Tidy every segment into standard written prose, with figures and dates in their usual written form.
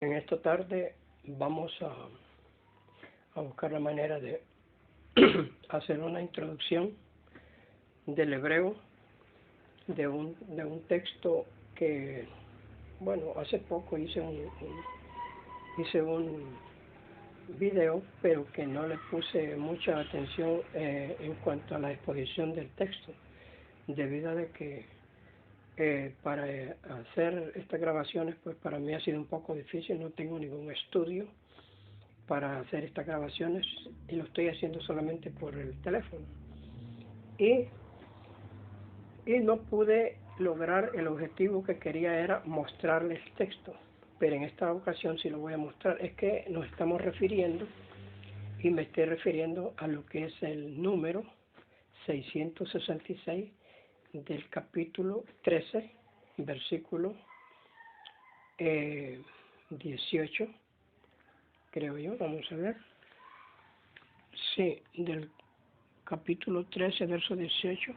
En esta tarde vamos a buscar la manera de hacer una introducción del hebreo de un texto que, bueno, hace poco hice un video, pero que no le puse mucha atención en cuanto a la exposición del texto, debido a que para hacer estas grabaciones, pues para mí ha sido un poco difícil. No tengo ningún estudio para hacer estas grabaciones y lo estoy haciendo solamente por el teléfono, y no pude lograr el objetivo que quería, era mostrarles texto, pero en esta ocasión sí lo voy a mostrar. Es que nos estamos refiriendo, y me estoy refiriendo a lo que es el número 666 del capítulo 13, versículo 18, creo yo. Vamos a ver. Sí, del capítulo 13, verso 18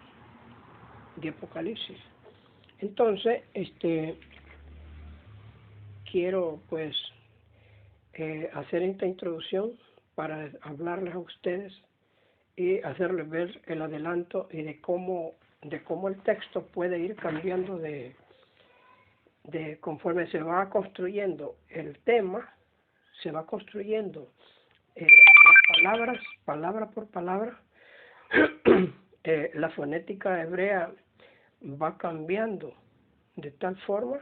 de Apocalipsis. Entonces, quiero pues hacer esta introducción para hablarles a ustedes y hacerles ver el adelanto y de cómo el texto puede ir cambiando de conforme se va construyendo el tema. Se va construyendo las palabras, palabra por palabra. La fonética hebrea va cambiando de tal forma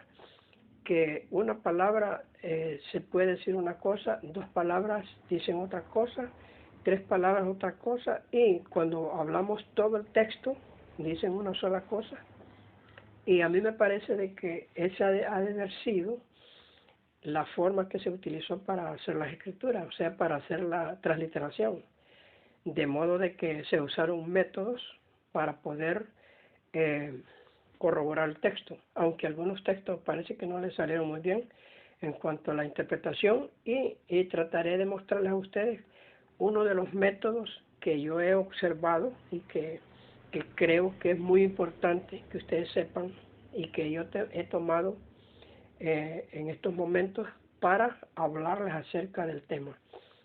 que una palabra se puede decir una cosa, dos palabras dicen otra cosa, tres palabras otra cosa, y cuando hablamos todo el texto dicen una sola cosa. Y a mí me parece de que esa ha de haber sido la forma que se utilizó para hacer las escrituras, o sea, para hacer la transliteración, de modo de que se usaron métodos para poder corroborar el texto, aunque algunos textos parece que no les salieron muy bien en cuanto a la interpretación, y trataré de mostrarles a ustedes uno de los métodos que yo he observado y que creo que es muy importante que ustedes sepan, y que yo he tomado en estos momentos para hablarles acerca del tema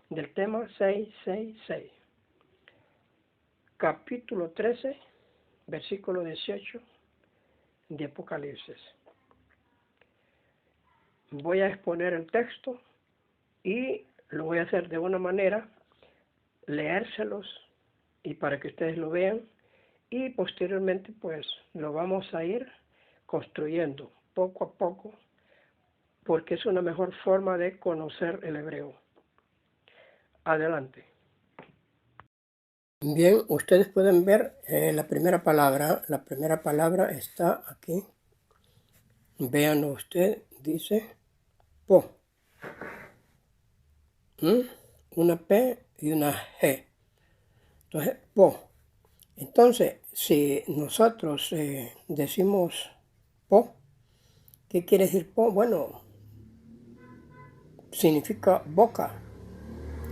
666, capítulo 13, versículo 18 de Apocalipsis. Voy a exponer el texto y lo voy a hacer de una manera, leérselos y para que ustedes lo vean, y posteriormente pues lo vamos a ir construyendo poco a poco, porque es una mejor forma de conocer el hebreo. Adelante. Bien, ustedes pueden ver la primera palabra. La primera palabra está aquí. Véanlo usted, dice po. Una P y una G. Entonces, po. Entonces, si nosotros decimos po, ¿qué quiere decir po? Bueno, significa boca,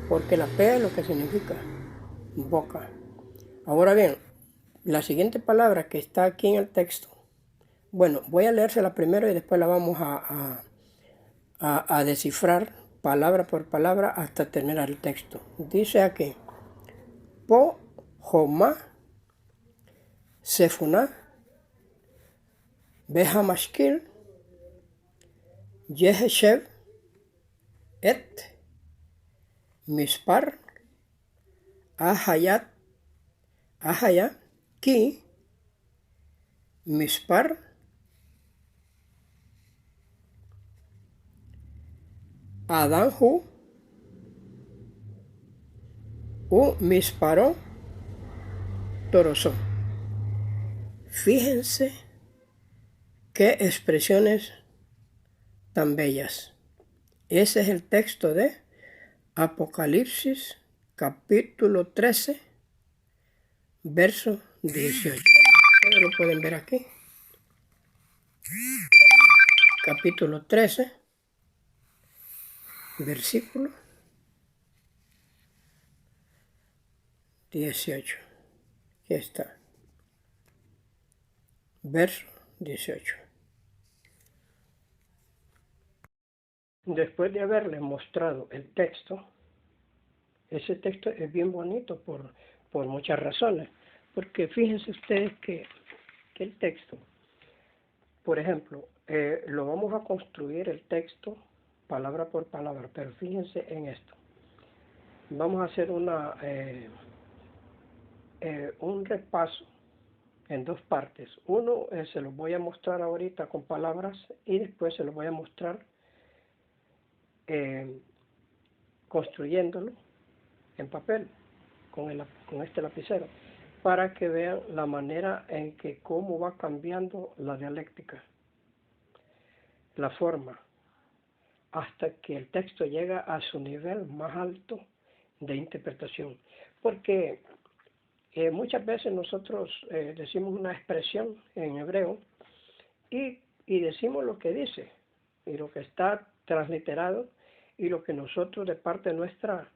porque la P es lo que significa boca. Ahora bien, la siguiente palabra que está aquí en el texto, bueno, voy a leérsela primero y después la vamos a descifrar palabra por palabra hasta terminar el texto. Dice aquí, po, joma, sefuna, behamashkil, yeheshev, et, mispar, ahayat, ahaya, ki, mispar, adanhu, u misparo, toroso. Fíjense qué expresiones tan bellas. Ese es el texto de Apocalipsis, capítulo 13, verso 18. Ustedes lo pueden ver aquí. Capítulo 13, versículo 18. Aquí está. Verso 18. después de haberles mostrado el texto, ese texto es bien bonito por muchas razones, porque fíjense ustedes que el texto, por ejemplo, lo vamos a construir el texto palabra por palabra, pero fíjense en esto. Vamos a hacer un repaso en dos partes. Uno se los voy a mostrar ahorita con palabras y después se los voy a mostrar construyéndolo en papel con este lapicero, para que vean la manera en que cómo va cambiando la dialéctica, la forma, hasta que el texto llega a su nivel más alto de interpretación. Porque muchas veces nosotros decimos una expresión en hebreo y decimos lo que dice, y lo que está transliterado, y lo que nosotros de parte nuestra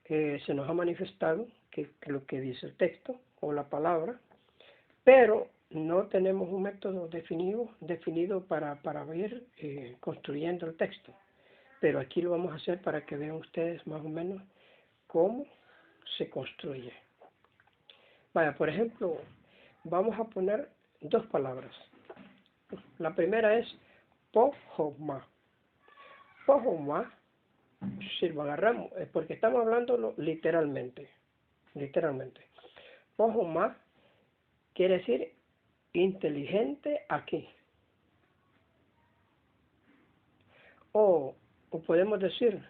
se nos ha manifestado, que lo que dice el texto o la palabra, pero no tenemos un método definido para ir construyendo el texto. Pero aquí lo vamos a hacer para que vean ustedes más o menos cómo se construye. Vaya, por ejemplo, vamos a poner dos palabras. La primera es pohoma. Pohoma, si lo agarramos, porque estamos hablando literalmente. Pohoma quiere decir inteligente aquí. O podemos decir,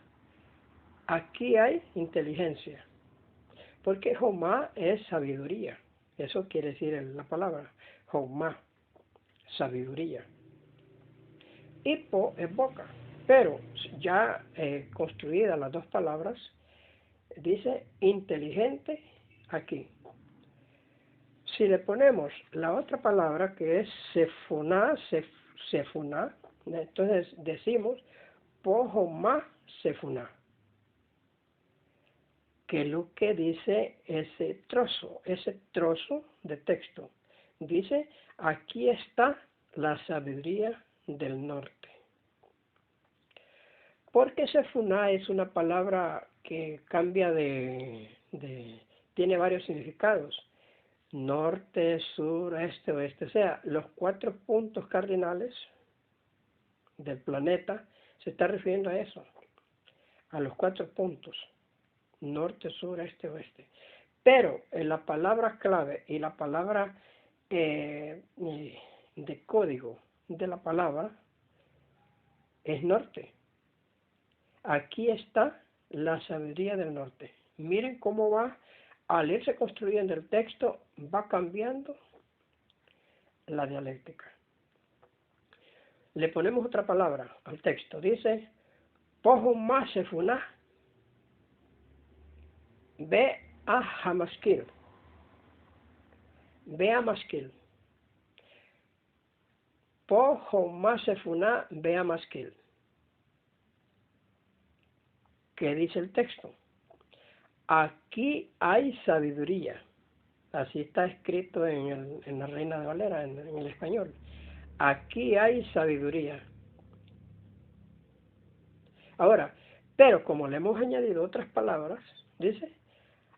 aquí hay inteligencia. Porque Jomá es sabiduría. Eso quiere decir la palabra. Jomá, sabiduría. Hipo es boca. Pero ya construidas las dos palabras, dice inteligente aquí. Si le ponemos la otra palabra que es sefuná, entonces decimos pohomá sefuná. Que es lo que dice ese trozo de texto. Dice, aquí está la sabiduría del norte. Porque sefuná es una palabra que cambia tiene varios significados. Norte, sur, este, oeste. O sea, los 4 puntos cardinales del planeta se está refiriendo a eso. A los 4 puntos. Norte, sur, este, oeste. Pero en la palabra clave y la palabra de código de la palabra es norte. Aquí está la sabiduría del norte. Miren cómo va, al irse construyendo el texto, va cambiando la dialéctica. Le ponemos otra palabra al texto. Dice, pojo más sefuná. Ve a Hamaskil. Ve a Maskil. Pojo más sefuná, ve a Maskil. ¿Qué dice el texto? Aquí hay sabiduría. Así está escrito en la Reina de Valera, en el español. Aquí hay sabiduría. Ahora, pero como le hemos añadido otras palabras, dice,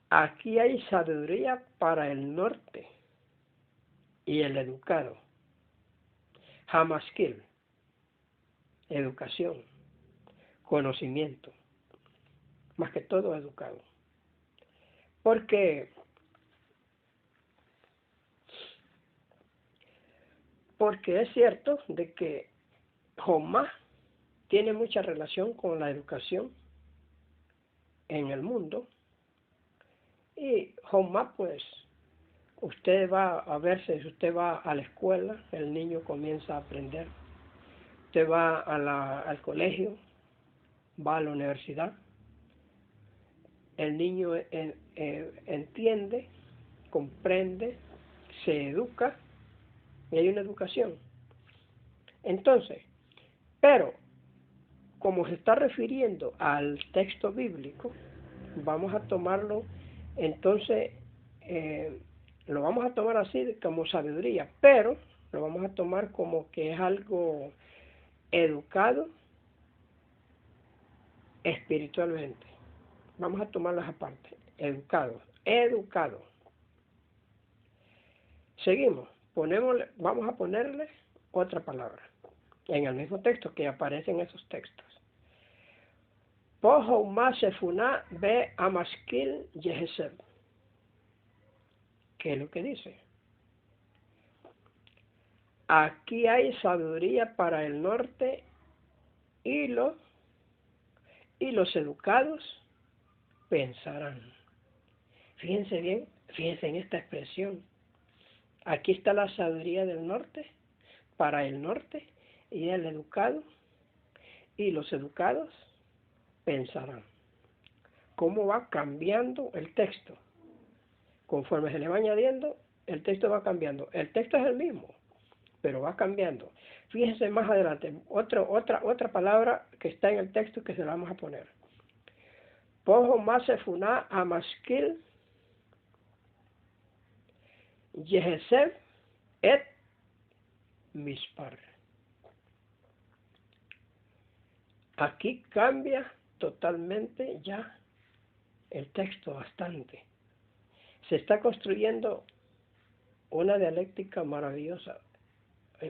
aquí hay sabiduría para el norte y el educado. Hamaskil, educación, conocimiento, más que todo educado. Porque es cierto de que Jomá tiene mucha relación con la educación en el mundo. Y Jomá, pues, usted va a verse, si usted va a la escuela, el niño comienza a aprender. Usted va al colegio, va a la universidad. El niño entiende, comprende, se educa y hay una educación. Entonces, pero como se está refiriendo al texto bíblico, vamos a tomarlo, entonces, lo vamos a tomar así como sabiduría, pero lo vamos a tomar como que es algo educado espiritualmente. Vamos a tomarlas aparte. Educado, educado. Seguimos. Vamos a ponerle otra palabra en el mismo texto que aparece en esos textos. Pojo masefuna be amaskil yeheseb. ¿Qué es lo que dice? Aquí hay sabiduría para el norte y los educados pensarán. Fíjense bien, fíjense en esta expresión. Aquí está la sabiduría del norte, para el norte, y el educado, y los educados pensarán. ¿Cómo va cambiando el texto? Conforme se le va añadiendo, el texto va cambiando. El texto es el mismo, pero va cambiando. Fíjense más adelante, otra palabra que está en el texto que se la vamos a poner. Pojo masefuna amaskil yeheseb et mispar. Aquí cambia totalmente ya el texto bastante. Se está construyendo una dialéctica maravillosa,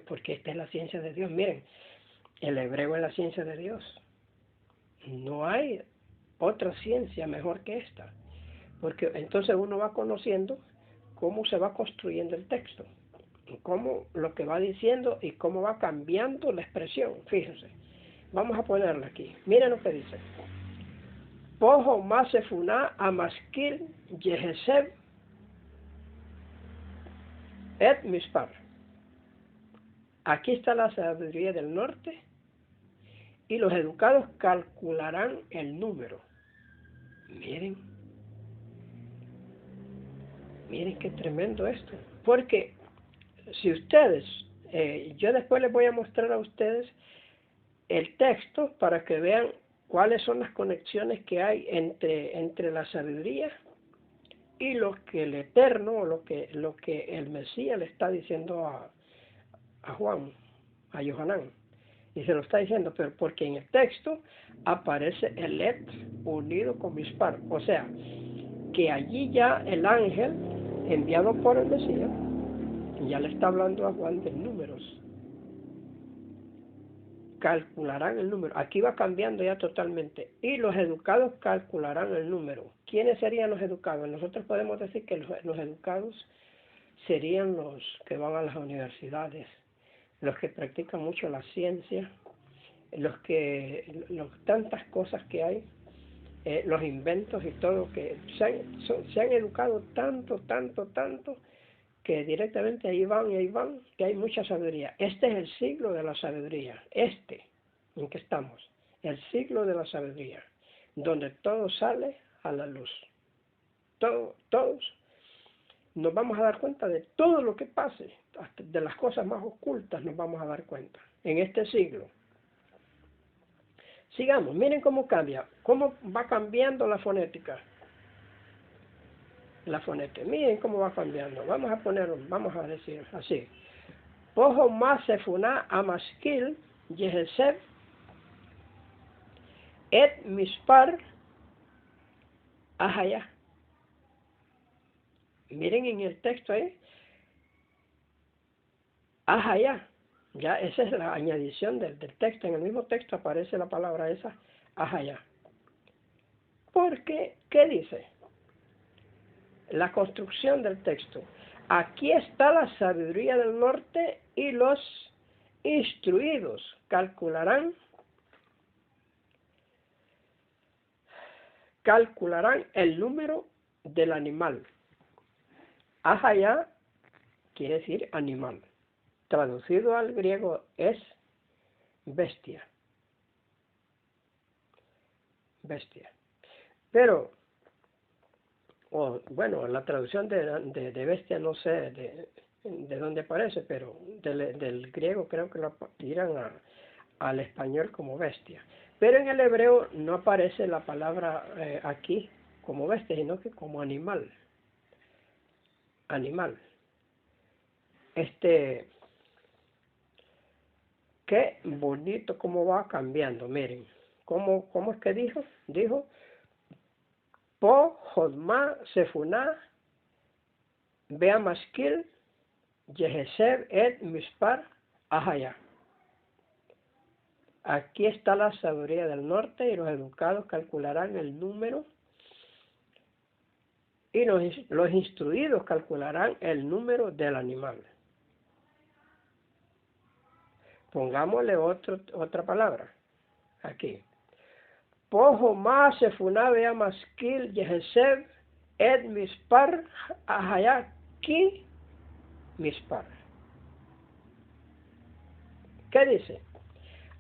porque esta es la ciencia de Dios. Miren, el hebreo es la ciencia de Dios. No hay otra ciencia mejor que esta, porque entonces uno va conociendo cómo se va construyendo el texto, cómo lo que va diciendo y cómo va cambiando la expresión. Fíjense, vamos a ponerla aquí. Miren lo que dice. Pojo masefuna amaskil yeheseb et mispar. Aquí está la sabiduría del norte y los educados calcularán el número. Miren qué tremendo esto. Porque si ustedes, yo después les voy a mostrar a ustedes el texto para que vean cuáles son las conexiones que hay entre la sabiduría y lo que el Eterno, lo que el Mesías le está diciendo a Juan, a Yohanan. Y se lo está diciendo, pero porque en el texto aparece el et unido con mispar. O sea, que allí ya el ángel enviado por el Mesías ya le está hablando a Juan de números. Calcularán el número. Aquí va cambiando ya totalmente. Y los educados calcularán el número. ¿Quiénes serían los educados? Nosotros podemos decir que los educados serían los que van a las universidades, los que practican mucho la ciencia, tantas cosas que hay, los inventos y todo, que se han educado tanto, que directamente ahí van, que hay mucha sabiduría. Este es el siglo de la sabiduría, en que estamos, el siglo de la sabiduría, donde todo sale a la luz. Todos nos vamos a dar cuenta de todo lo que pase, hasta de las cosas más ocultas nos vamos a dar cuenta en este siglo. Sigamos, miren cómo cambia, cómo va cambiando la fonética. Miren cómo va cambiando. Vamos a decir así. Pojo masefuna amaskil yeheseb et mispar ahaya. Miren en el texto ahí. Ahaya. Ya esa es la añadición del texto. En el mismo texto aparece la palabra esa, ahaya. Porque, ¿qué dice? La construcción del texto. Aquí está la sabiduría del norte y los instruidos calcularán el número del animal. Ahaya quiere decir animal. Traducido al griego es bestia. Pero, bueno, la traducción de bestia no sé de dónde aparece, pero del griego creo que lo tiran al español como bestia. Pero en el hebreo no aparece la palabra aquí como bestia, sino que como animal. Qué bonito cómo va cambiando, miren. ¿Cómo es que dijo? Dijo, Po, Jodma, Sefuná, Bea Maskil, Yeheseb, Ed, Mispar, Ahaya. Aquí está la sabiduría del norte y los educados calcularán el número y los instruidos calcularán el número del animal. Pongámosle otra palabra aquí. Pojo más Sefuná Bea Maskil Yeheseb Ed Mispar Ahaya Ki Mispar. ¿Qué dice?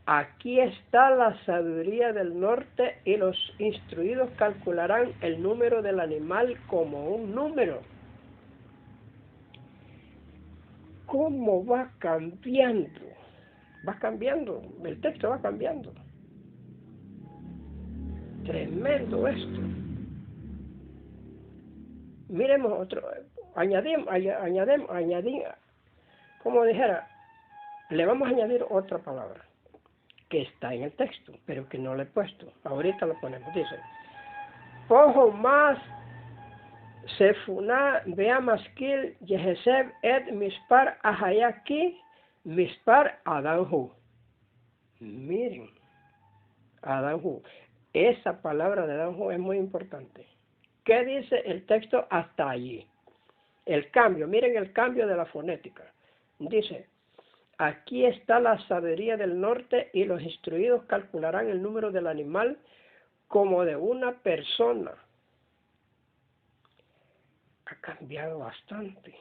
Aquí está la sabiduría del norte y los instruidos calcularán el número del animal como un número. ¿Cómo va cambiando? Va cambiando, el texto va cambiando. Tremendo esto. Miremos otro, añadimos, como dijera, le vamos a añadir otra palabra que está en el texto, pero que no le he puesto. Ahorita lo ponemos. Dice, Pojo más Sefuná Bea Maskil Yeheseb Ed Mispar Ahayaki Mispar Adanhu. Miren, Adanhu. Esa palabra de Adanhu es muy importante. ¿Qué dice el texto hasta allí? El cambio, miren el cambio de la fonética. Dice, aquí está la sabiduría del norte y los instruidos calcularán el número del animal como de una persona. Ha cambiado bastante.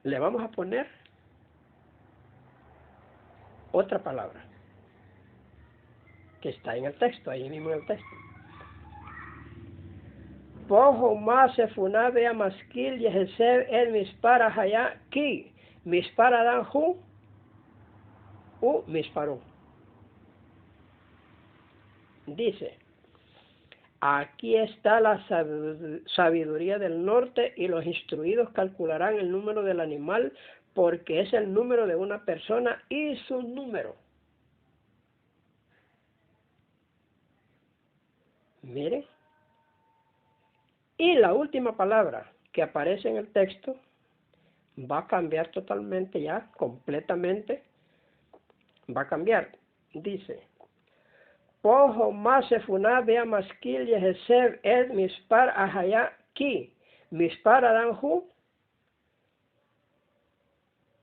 Le vamos a poner otra palabra que está en el texto, ahí mismo en el texto. Pojo más Sefuná Bea Maskil Yeheseb El Mispar Ahaya Ki Mispar Adanhu U Misparó. Dice, aquí está la sabiduría del norte y los instruidos calcularán el número del animal porque es el número de una persona y su número. Miren. Y la última palabra que aparece en el texto va a cambiar totalmente ya, completamente. Va a cambiar. Dice, Pojo más Sefuná Bea Maskil Yeheseb Ed Mispar Ahaya Ki Mispar Adanhu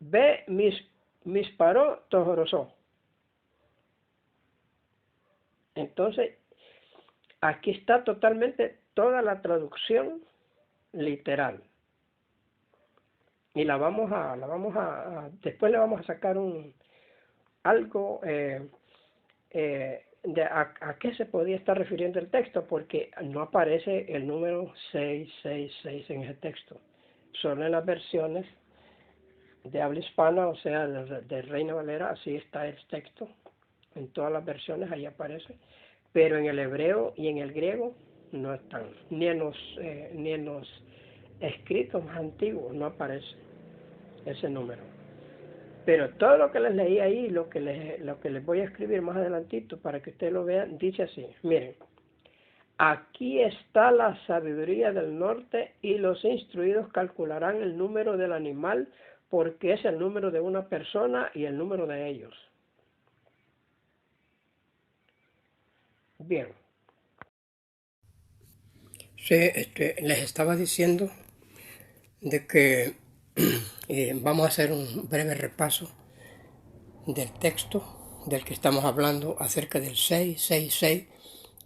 Be Misparó Tojorosó. Entonces, aquí está totalmente toda la traducción literal. Y después le vamos a sacar algo de a qué se podía estar refiriendo el texto, porque no aparece el número 666 en ese texto. Solo en las versiones de habla hispana, o sea, de Reina Valera, así está el texto. En todas las versiones ahí aparece. Pero en el hebreo y en el griego no están. Ni en los escritos más antiguos no aparece ese número. Pero todo lo que les leí ahí, lo que les voy a escribir más adelantito para que ustedes lo vean, dice así, miren, aquí está la sabiduría del norte y los instruidos calcularán el número del animal porque es el número de una persona y el número de ellos. Bien. Sí, les estaba diciendo de que vamos a hacer un breve repaso del texto del que estamos hablando acerca del 666,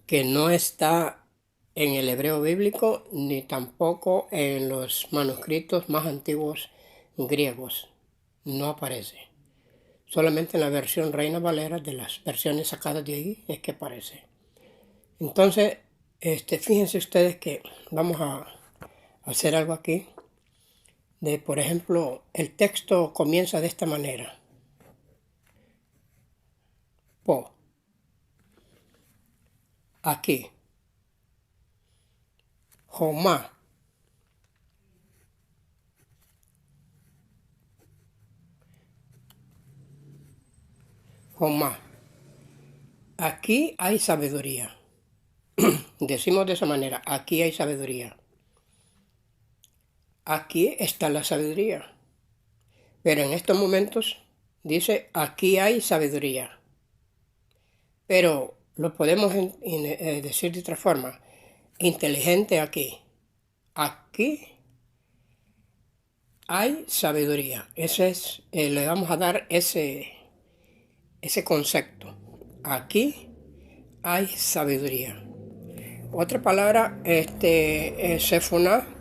que no está en el hebreo bíblico ni tampoco en los manuscritos más antiguos griegos. No aparece. Solamente en la versión Reina Valera, de las versiones sacadas de ahí, es que aparece. Entonces, fíjense ustedes que vamos a hacer algo aquí. Por ejemplo, el texto comienza de esta manera. Po. Aquí. Jomá. Jomá. Aquí hay sabiduría. Decimos de esa manera, aquí hay sabiduría. Aquí está la sabiduría. Pero en estos momentos dice, aquí hay sabiduría. Pero lo podemos decir de otra forma. Inteligente aquí. Aquí hay sabiduría. Ese es, le vamos a dar ese concepto. Aquí hay sabiduría. Otra palabra, sefuná.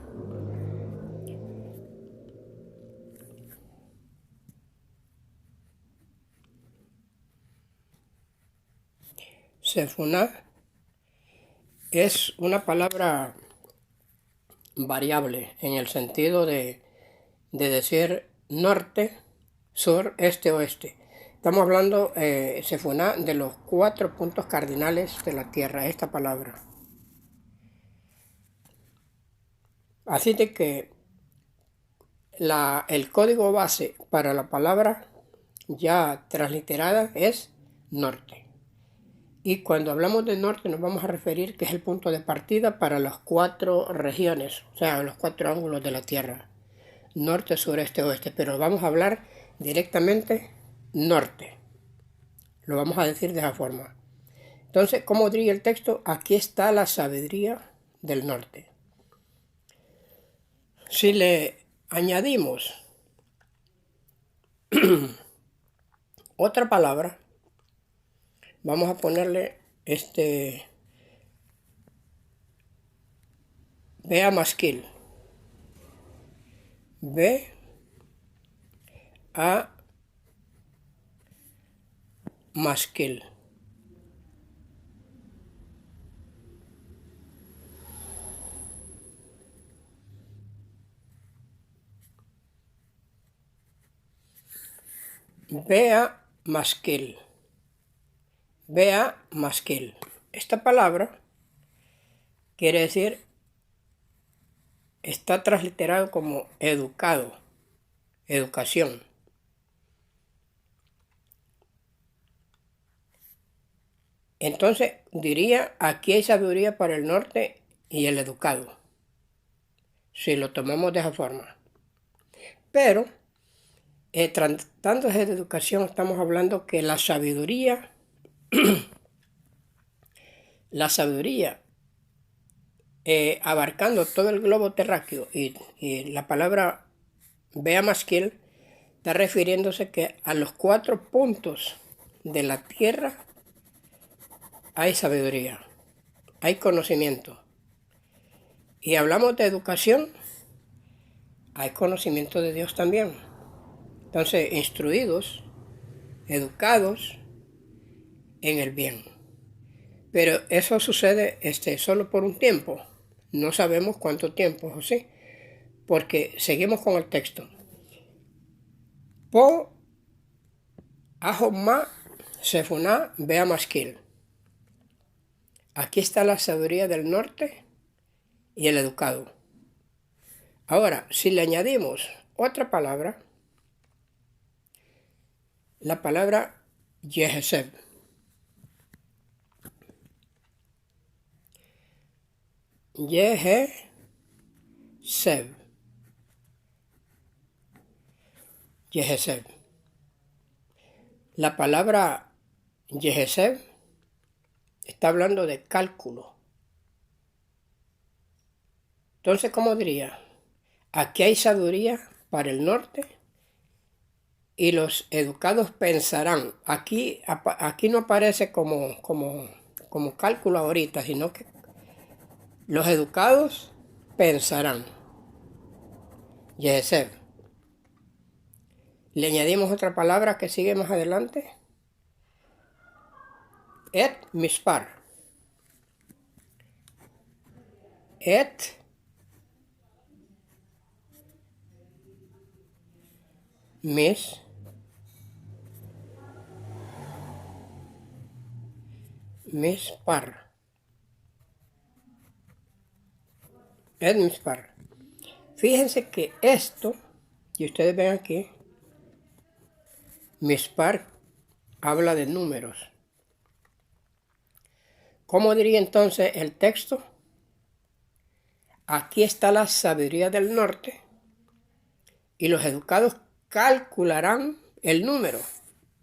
Sefuná es una palabra variable en el sentido de decir norte, sur, este, oeste. Estamos hablando, sefuná, de los 4 puntos cardinales de la Tierra, esta palabra. Así de que el código base para la palabra ya transliterada es norte. Y cuando hablamos de norte nos vamos a referir que es el punto de partida para las 4 regiones, o sea, los 4 ángulos de la Tierra. Norte, sureste, oeste, pero vamos a hablar directamente norte. Lo vamos a decir de esa forma. Entonces, ¿cómo diría el texto? Aquí está la sabiduría del norte. Si le añadimos otra palabra, vamos a ponerle Bea masquil. B a masquil. Bea masquil. Bea masquil. Esta palabra quiere decir, está transliterado como educado, educación. Entonces diría, aquí hay sabiduría para el norte y el educado, si lo tomamos de esa forma. Pero, tratándose de educación, estamos hablando que la sabiduría, abarcando todo el globo terráqueo, y la palabra Bea masquil está refiriéndose que a los 4 puntos de la Tierra hay sabiduría, hay conocimiento. Y hablamos de educación, hay conocimiento de Dios también. Entonces, instruidos, educados en el bien. Pero eso sucede solo por un tiempo. No sabemos cuánto tiempo, ¿sí? Porque seguimos con el texto. Po Ajomá Sefuná Bea masquil. Aquí está la sabiduría del norte y el educado. Ahora, si le añadimos otra palabra, la palabra Yeheseb. Yeheseb. Yeheseb. La palabra Yeheseb está hablando de cálculo. Entonces, ¿cómo diría? Aquí hay sabiduría para el norte y los educados pensarán. Aquí no aparece como cálculo ahorita, sino que los educados pensarán. Yeheseb. Le añadimos otra palabra que sigue más adelante. Et mispar. Et mispar. Et mispar. Fíjense que esto, y ustedes ven aquí, mispar, habla de números. ¿Cómo diría entonces el texto? Aquí está la sabiduría del norte y los educados calcularán el número.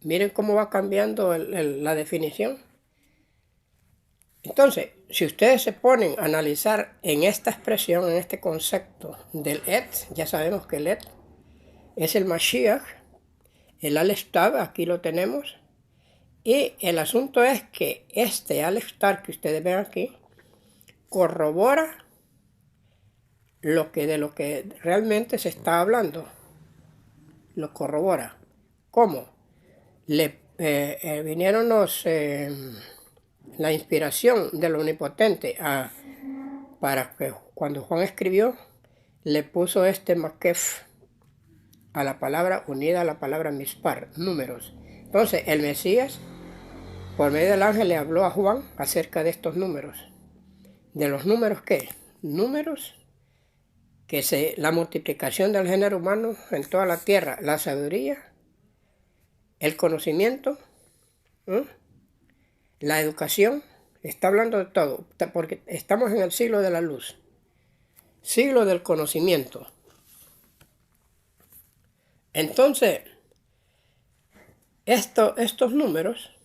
Miren cómo va cambiando la definición. Entonces, si ustedes se ponen a analizar en esta expresión, en este concepto del Et, ya sabemos que el Et es el Mashiach, el Aleph Tav, aquí lo tenemos, y el asunto es que este Aleph Tav que ustedes ven aquí corrobora de lo que realmente se está hablando. Lo corrobora. ¿Cómo? Vinieron la inspiración del Omnipotente para que cuando Juan escribió, le puso este Makef a la palabra unida a la palabra Mispar, números. Entonces, el Mesías, por medio del ángel, le habló a Juan acerca de estos números. ¿De los números qué? Números que la multiplicación del género humano en toda la tierra, la sabiduría, el conocimiento, la educación, está hablando de todo, porque estamos en el siglo de la luz, siglo del conocimiento. Entonces, estos números,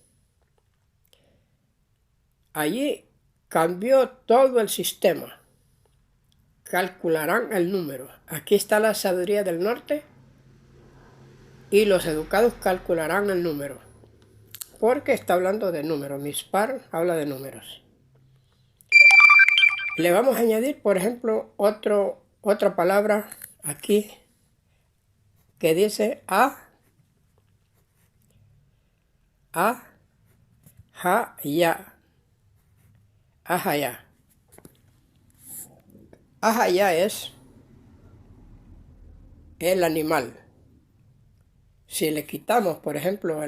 allí cambió todo el sistema. Calcularán el número. Aquí está la sabiduría del norte y los educados calcularán el número. Porque está hablando de números. Mispar habla de números. Le vamos a añadir, por ejemplo, otra palabra aquí que dice Ahaya. Ahaya. Ahaya es el animal. Si le quitamos, por ejemplo,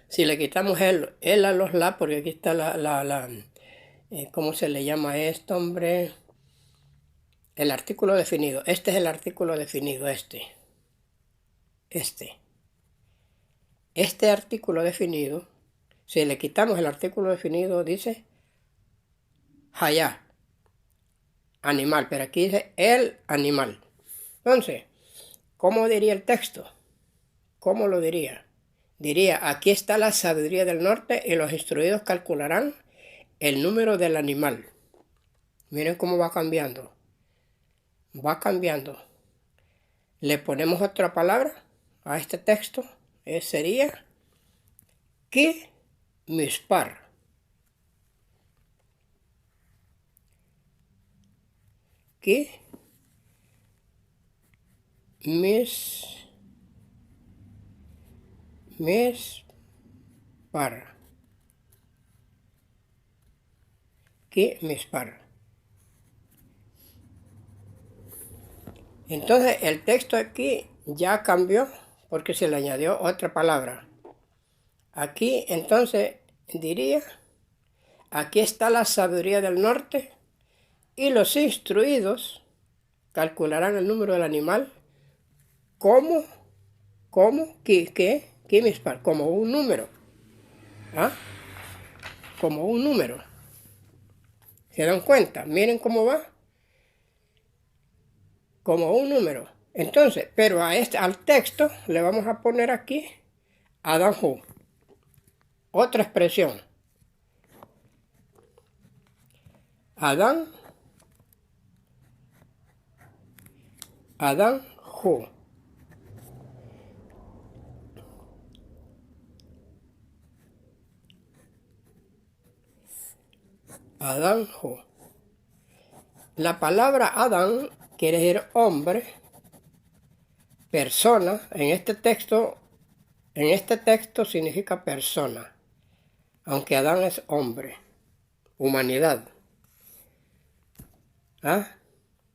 si le quitamos el a los la, porque aquí está ¿cómo se le llama esto, hombre? El artículo definido. Este es el artículo definido, este artículo definido, si le quitamos el artículo definido, dice Hayá, animal, pero aquí dice el animal. Entonces, ¿cómo diría el texto? ¿Cómo lo diría? Diría, aquí está la sabiduría del norte y los instruidos calcularán el número del animal. Miren cómo va cambiando. Va cambiando. Le ponemos otra palabra a este texto. Sería Ki Mispar. Ki Mispar. Ki Mispar. Entonces el texto aquí ya cambió porque se le añadió otra palabra. Aquí entonces diría, aquí está la sabiduría del norte y los instruidos calcularán el número del animal como mispar, como un número. Como un número. ¿Se dan cuenta? Miren cómo va. Como un número. Entonces, pero al texto le vamos a poner aquí Adán-Hu. Otra expresión. Adán-Hu. Adán-Hu. La palabra Adán quiere decir hombre, persona. En este texto significa persona, aunque Adán es hombre, humanidad.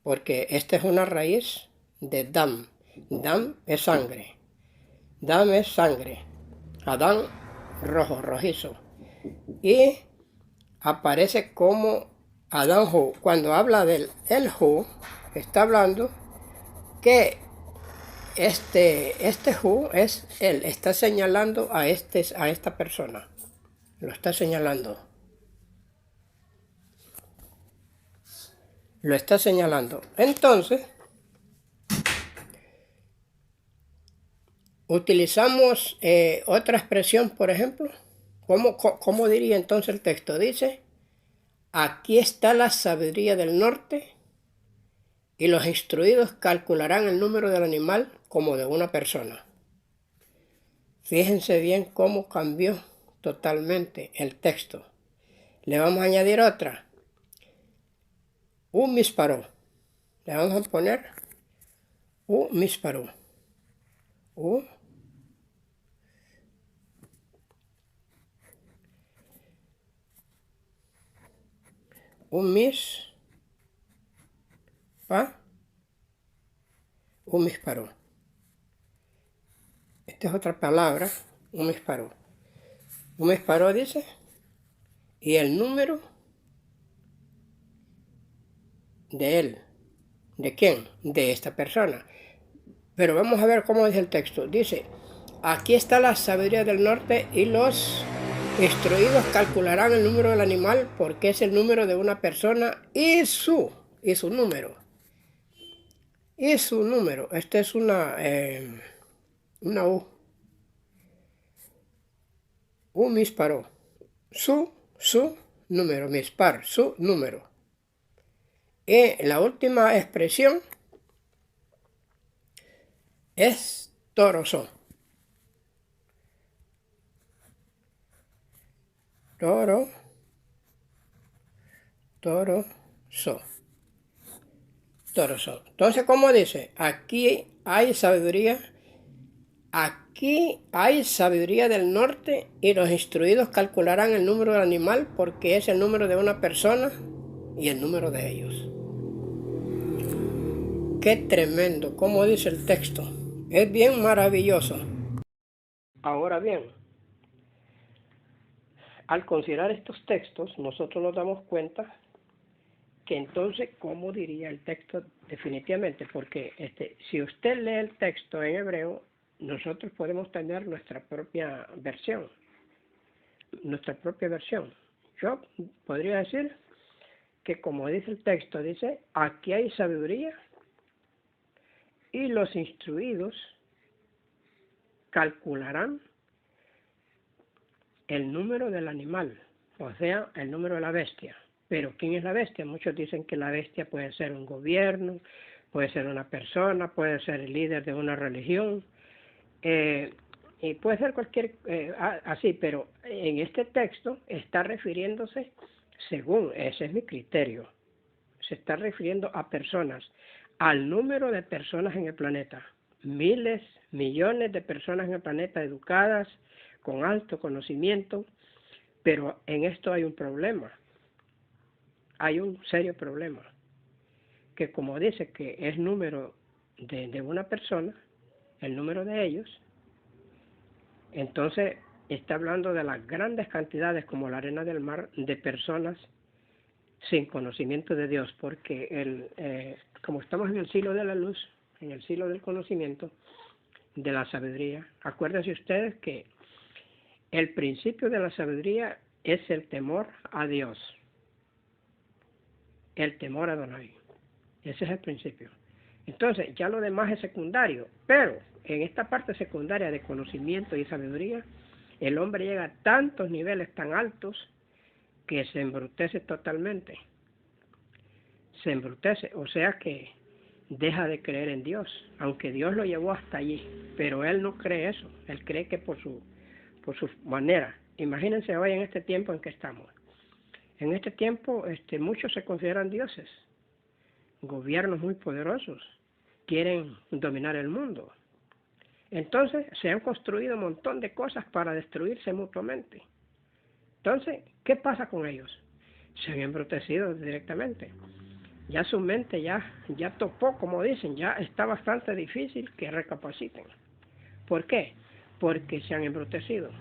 Porque esta es una raíz de Dam. Dam es sangre. Dam es sangre. Adán, rojo, rojizo. Y aparece como Adán-Hu. Cuando habla del el-Hu, está hablando que este who es él, está señalando a esta persona, lo está señalando. Lo está señalando. Entonces, utilizamos otra expresión, por ejemplo. ¿Cómo diría entonces el texto? Dice, aquí está la sabiduría del norte y los instruidos calcularán el número del animal como de una persona. Fíjense bien cómo cambió totalmente el texto. Le vamos a añadir otra. Un misparó. Le vamos a poner un misparó. Un misparó. Esta es otra palabra, un misparó. Un misparó dice, y el número de él. ¿De quién? De esta persona. Pero vamos a ver cómo dice el texto. Dice, aquí está la sabiduría del norte y los instruidos calcularán el número del animal porque es el número de una persona y su número. Y su número. Esta es una U. Un misparó. Su número. Mispar, su número. Y la última expresión es torosó. Torosó. Entonces, ¿cómo dice? Aquí hay sabiduría. Aquí hay sabiduría del norte y los instruidos calcularán el número del animal porque es el número de una persona y el número de ellos. ¡Qué tremendo! ¿Cómo dice el texto? Es bien maravilloso. Ahora bien, al considerar estos textos, nosotros nos damos cuenta que entonces, ¿cómo diría el texto definitivamente? Porque si usted lee el texto en hebreo, nosotros podemos tener nuestra propia versión. Yo podría decir que, como dice el texto, dice, aquí hay sabiduría y los instruidos calcularán el número del animal, o sea, el número de la bestia. Pero ¿quién es la bestia? Muchos dicen que la bestia puede ser un gobierno, puede ser una persona, puede ser el líder de una religión, y puede ser cualquier, así, pero en este texto está refiriéndose, según ese es mi criterio, se está refiriendo a personas, al número de personas en el planeta, miles, millones de personas en el planeta educadas, con alto conocimiento, pero en esto hay un problema, hay un serio problema, que como dice que es número de una persona, el número de ellos, entonces está hablando de las grandes cantidades como la arena del mar de personas sin conocimiento de Dios, porque como estamos en el siglo de la luz, en el siglo del conocimiento, de la sabiduría, acuérdense ustedes que el principio de la sabiduría es el temor a Dios, el temor a Adonai. Ese es el principio. Entonces, ya lo demás es secundario, pero en esta parte secundaria de conocimiento y sabiduría, el hombre llega a tantos niveles tan altos que se embrutece totalmente. Se embrutece, o sea que deja de creer en Dios, aunque Dios lo llevó hasta allí, pero él no cree eso, él cree que por su manera. Imagínense hoy en este tiempo en que estamos. En este tiempo muchos se consideran dioses, gobiernos muy poderosos, quieren dominar el mundo. Entonces se han construido un montón de cosas para destruirse mutuamente. Entonces, ¿qué pasa con ellos? Se han embrutecido directamente. Ya su mente ya topó, como dicen, ya está bastante difícil que recapaciten. ¿Por qué? Porque se han embrutecido.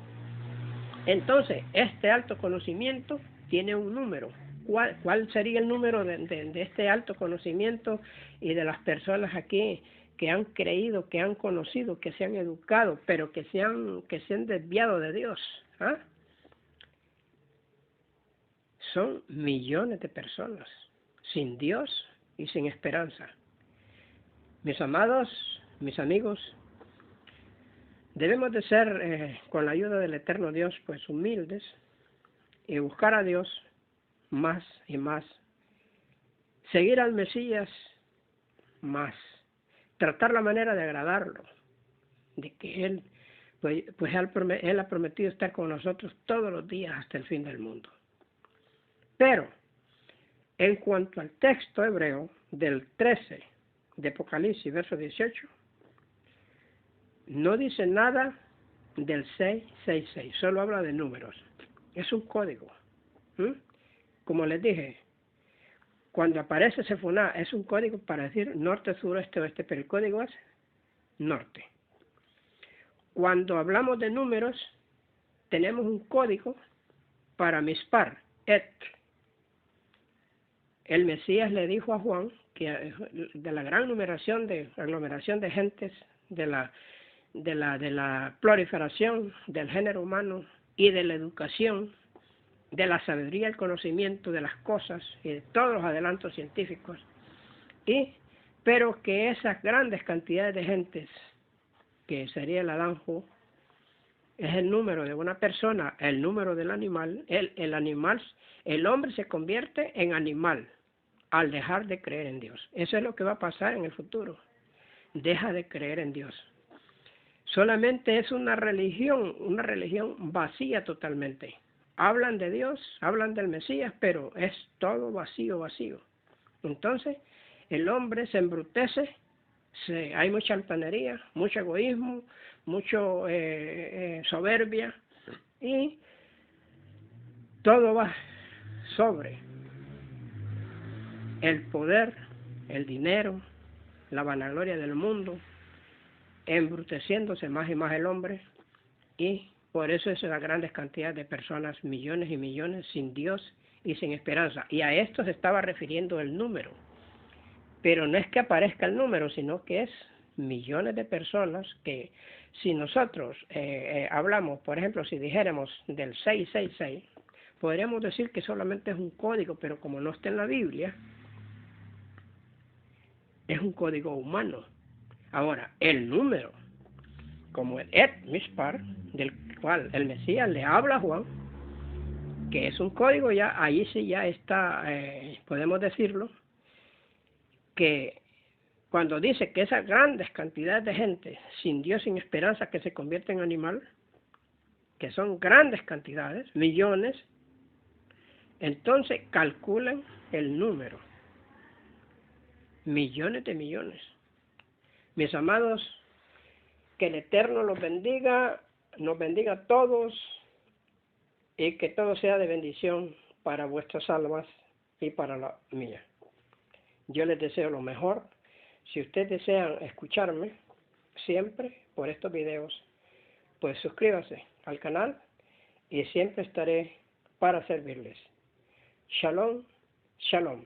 Entonces, este alto conocimiento tiene un número. ¿Cuál sería el número de este alto conocimiento y de las personas aquí que han creído, que han conocido, que se han educado, pero que se han desviado de Dios. ¿Ah? Son millones de personas sin Dios y sin esperanza. Mis amados, mis amigos, debemos de ser, con la ayuda del eterno Dios, pues humildes y buscar a Dios más y más. Seguir al Mesías más. Tratar la manera de agradarlo, de que Él, Él ha prometido estar con nosotros todos los días hasta el fin del mundo. Pero, en cuanto al texto hebreo del 13 de Apocalipsis, verso 18, no dice nada del 666, solo habla de números. Es un código. Como les dije, cuando aparece Sefoná es un código para decir norte, sur, este, oeste, pero el código es norte. Cuando hablamos de números, tenemos un código para Mispar, et. El Mesías le dijo a Juan que de la gran aglomeración de gentes, de la proliferación del género humano y de la educación, de la sabiduría, el conocimiento de las cosas y de todos los adelantos científicos, pero que esas grandes cantidades de gentes, que sería el Adanjo, es el número de una persona, el número del animal, el hombre se convierte en animal al dejar de creer en Dios. Eso es lo que va a pasar en el futuro. Deja de creer en Dios. Solamente es una religión vacía totalmente. Hablan de Dios, hablan del Mesías, pero es todo vacío. Entonces, el hombre se embrutece, hay mucha altanería, mucho egoísmo, mucho soberbia, y todo va sobre el poder, el dinero, la vanagloria del mundo, embruteciéndose más y más el hombre, y por eso es la grandes cantidad de personas, millones y millones, sin Dios y sin esperanza. Y a esto se estaba refiriendo el número. Pero no es que aparezca el número, sino que es millones de personas que, si nosotros hablamos, por ejemplo, si dijéramos del 666, podríamos decir que solamente es un código, pero como no está en la Biblia, es un código humano. Ahora, el número, como el Et Mishpar, del cual el Mesías le habla a Juan, que es un código, ya ahí sí ya está, podemos decirlo, que cuando dice que esas grandes cantidades de gente sin Dios, sin esperanza, que se convierte en animal, que son grandes cantidades, millones, entonces calculen el número, millones de millones. Mis amados, que el Eterno los bendiga, nos bendiga a todos, y que todo sea de bendición para vuestras almas y para la mía. Yo les deseo lo mejor. Si ustedes desean escucharme siempre por estos videos, pues suscríbase al canal y siempre estaré para servirles. Shalom, shalom.